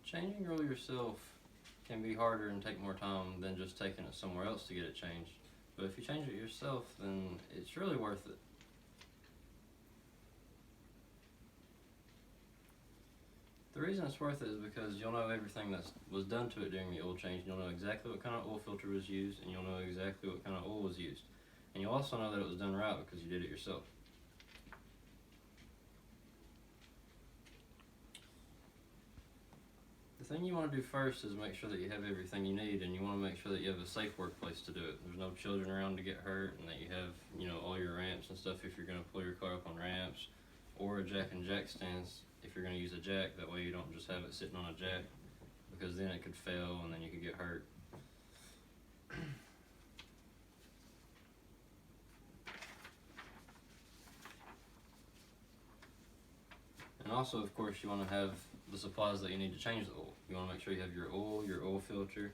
Changing your oil yourself can be harder and take more time than just taking it somewhere else to get it changed. But if you change it yourself, then it's really worth it. The reason it's worth it is because you'll know everything that was done to it during the oil change. You'll know exactly what kind of oil filter was used, and you'll know exactly what kind of oil was used. And you'll also know that it was done right because you did it yourself. The thing you want to do first is make sure that you have everything you need, and you want to make sure that you have a safe workplace to do it. There's no children around to get hurt, and that you have, all your ramps and stuff if you're going to pull your car up on ramps, or a jack and jack stands if you're going to use a jack. That way you don't just have it sitting on a jack, because then it could fail and then you could get hurt. And also, of course, you want to have the supplies that you need to change the oil. You want to make sure you have your oil filter.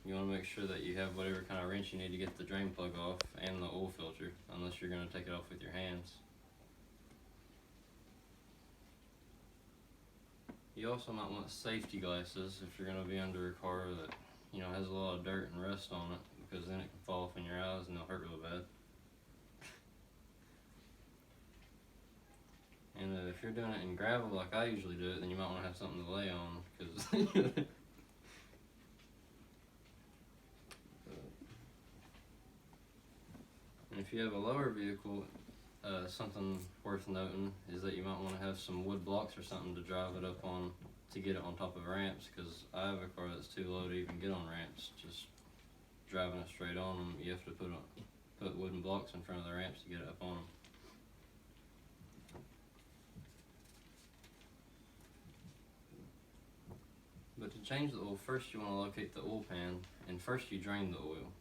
You want to make sure that you have whatever kind of wrench you need to get the drain plug off and the oil filter, unless you're going to take it off with your hands. You also might want safety glasses if you're going to be under a car that has a lot of dirt and rust on it, because then it can fall off in your eyes and they'll hurt real bad. And if you're doing it in gravel like I usually do it, then you might want to have something to lay on, because and if you have a lower vehicle, something worth noting is that you might want to have some wood blocks or something to drive it up on to get it on top of ramps, because I have a car that's too low to even get on ramps. Just driving it straight on them, you have to put wooden blocks in front of the ramps to get it up on them. But to change the oil, first you want to locate the oil pan, and first you drain the oil.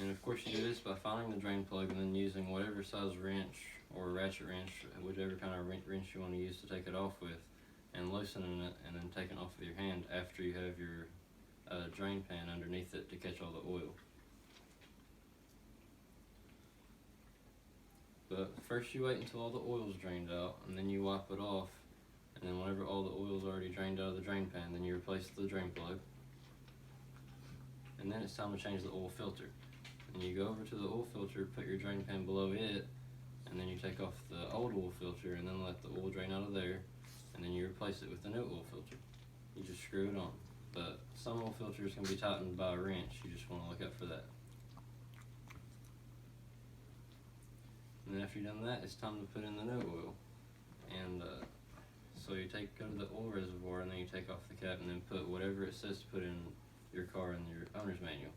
And of course you do this by finding the drain plug and then using whatever size wrench or ratchet wrench, whichever kind of wrench you want to use to take it off with, and loosening it and then taking it off with your hand after you have your drain pan underneath it to catch all the oil. But first you wait until all the oil's drained out, and then you wipe it off, and then whenever all the oil's already drained out of the drain pan, then you replace the drain plug. And then it's time to change the oil filter. And you go over to the oil filter, put your drain pan below it, and then you take off the old oil filter and then let the oil drain out of there, and then you replace it with the new oil filter. You just screw it on. But some oil filters can be tightened by a wrench. You just want to look out for that. And then after you've done that, it's time to put in the new oil. And so you go to the oil reservoir, and then you take off the cap and then put whatever it says to put in your car in your owner's manual.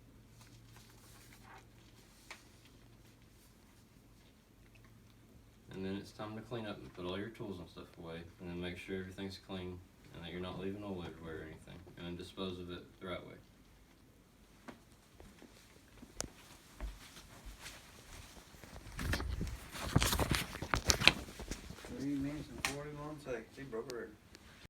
And then it's time to clean up and put all your tools and stuff away, and then make sure everything's clean and that you're not leaving oil everywhere or anything, and then dispose of it the right way.